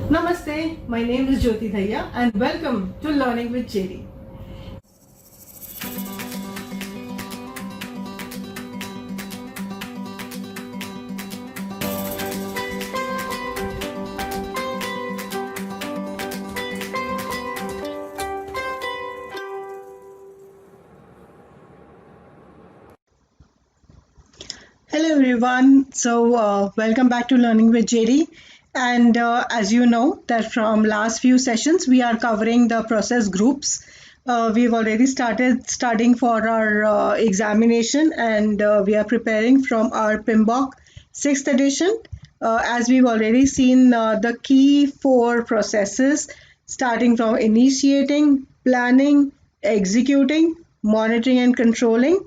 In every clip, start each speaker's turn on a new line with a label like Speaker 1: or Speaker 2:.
Speaker 1: Namaste, my name is Jyoti Thaya and welcome to Learning with JD. Hello everyone. Welcome back to Learning with JD. And as you know that from last few sessions we are covering the process groups. We've already started studying for our examination and we are preparing from our PMBOK 6th edition. As we've already seen the key four processes starting from initiating, planning, executing, monitoring and controlling.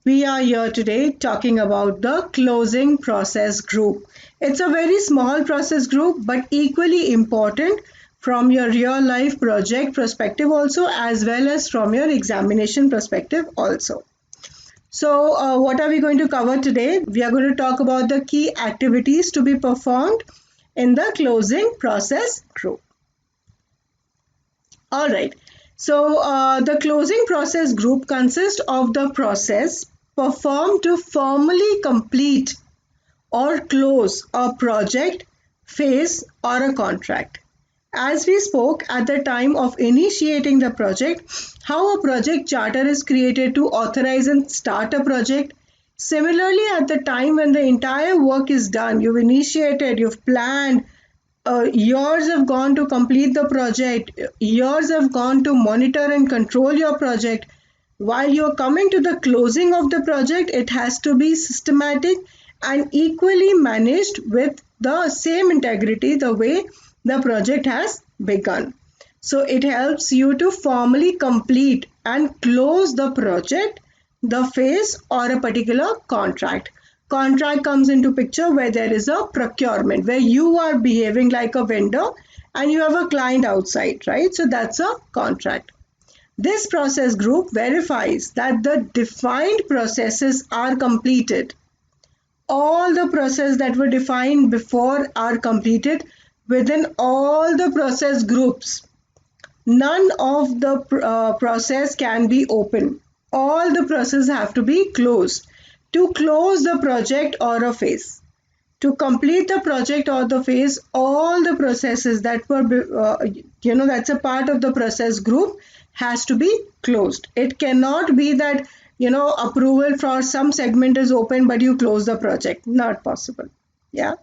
Speaker 1: We are here today talking about the closing process group. It's a very small process group but equally important from your real life project perspective also, as well as from your examination perspective also. So what are we going to cover today? We are going to talk about the key activities to be performed in the closing process group. All right. The closing process group consists of the process performed to formally complete or close a project, phase, or a contract. As we spoke at the time of initiating the project, how a project charter is created to authorize and start a project. Similarly, at the time when the entire work is done, you've initiated, you've planned, years have gone to complete the project, years have gone to monitor and control your project. While you're coming to the closing of the project, it has to be systematic and equally managed with the same integrity the way the project has begun. So it helps you to formally complete and close the project, the phase, or a particular contract. Contract comes into picture where there is a procurement, where you are behaving like a vendor and you have a client outside, right? So that's a contract. This process group verifies that the defined processes are completed. All the processes that were defined before are completed within all the process groups. None of the process can be open. All the processes have to be closed to close the project or a phase. To complete the project or the phase, all the processes that were, that's a part of the process group has to be closed. It cannot be that, approval for some segment is open but you close the project. Not possible. Yeah.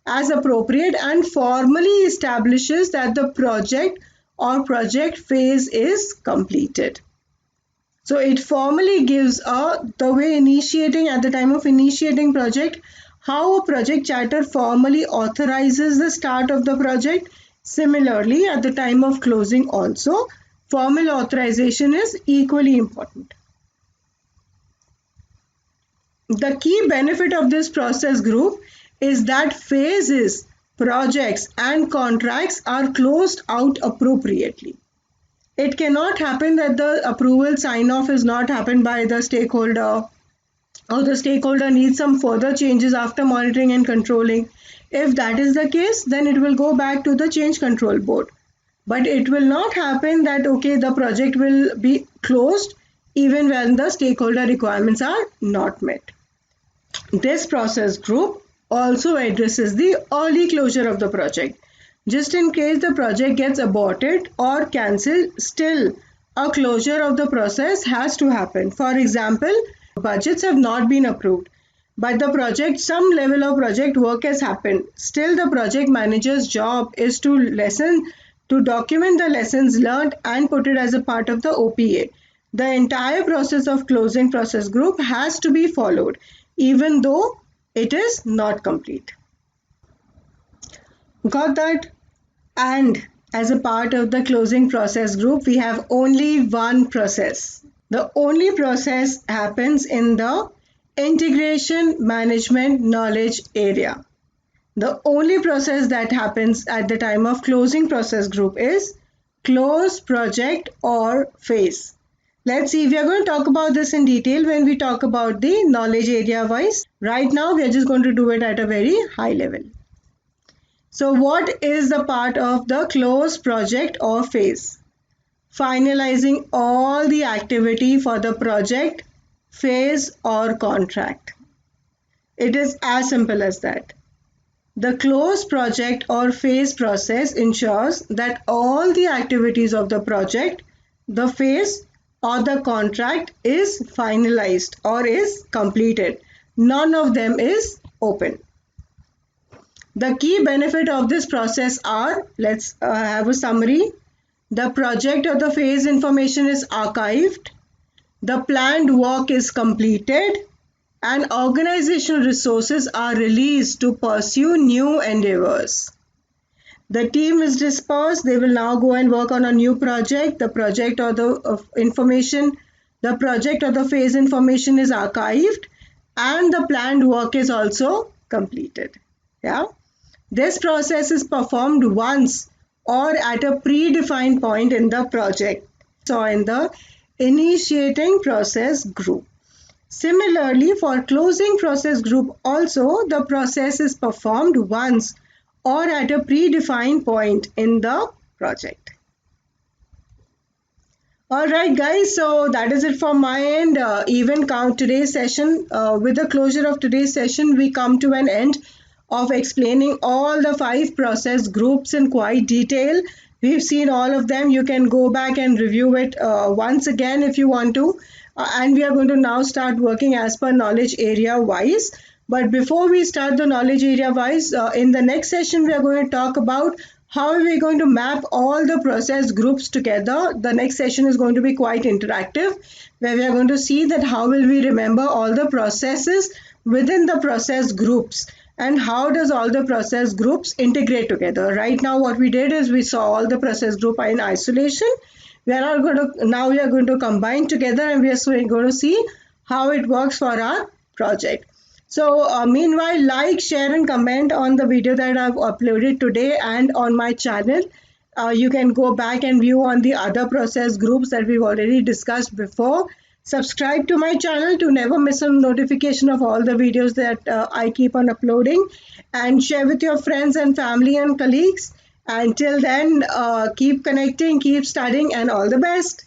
Speaker 1: As appropriate and formally establishes that the project or project phase is completed. So it formally gives the way initiating at the time of initiating project, how a project charter formally authorizes the start of the project. Similarly, at the time of closing also, formal authorization is equally important. The key benefit of this process group is that phases, projects, and contracts are closed out appropriately. It cannot happen that the approval sign-off is not happened by the stakeholder, or the stakeholder needs some further changes after monitoring and controlling. If that is the case, then it will go back to the change control board. But it will not happen that, okay, the project will be closed even when the stakeholder requirements are not met. This process group also addresses the early closure of the project. Just in case the project gets aborted or cancelled, still a closure of the process has to happen. For example, budgets have not been approved, but the project, some level of project work has happened. Still, the project manager's job is to document the lessons learned and put it as a part of the OPA. The entire process of closing process group has to be followed, even though it is not complete. Got that? And as a part of the closing process group, we have only one process. The only process happens in the integration management knowledge area. The only process that happens at the time of closing process group is close project or phase. Let's see, we are going to talk about this in detail when we talk about the knowledge area wise. Right now, we are just going to do it at a very high level. So what is the part of the close project or phase? Finalizing all the activity for the project, phase or contract. It is as simple as that. The close project or phase process ensures that all the activities of the project, the phase or the contract is finalized or is completed. None of them is open. The key benefit of this process are, let's have a summary. The project or the phase information is archived. The planned work is completed and organizational resources are released to pursue new endeavors. The team is dispersed. They will now go and work on a new project. The project or the information, the project or the phase information is archived and the planned work is also completed. Yeah. This process is performed once or at a predefined point in the project or in the initiating process group. Similarly, for closing process group also, the process is performed once or at a predefined point in the project. Alright guys, so that is it from my end. Even count today's session. With the closure of today's session, we come to an end of explaining all the 5 process groups in quite detail. We've seen all of them. You can go back and review it once again if you want to. And we are going to now start working as per knowledge area wise. But before we start the knowledge area wise, in the next session we are going to talk about how are we going to map all the process groups together. The next session is going to be quite interactive, where we are going to see that how will we remember all the processes within the process groups and how does all the process groups integrate together. Right now what we did is we saw all the process group in isolation. We are going to combine together and we are going to see how it works for our project. So meanwhile, like, share and comment on the video that I've uploaded today and on my channel. You can go back and view on the other process groups that we've already discussed before. Subscribe to my channel to never miss a notification of all the videos that I keep on uploading, and share with your friends and family and colleagues. Until then, keep connecting, keep studying, and all the best.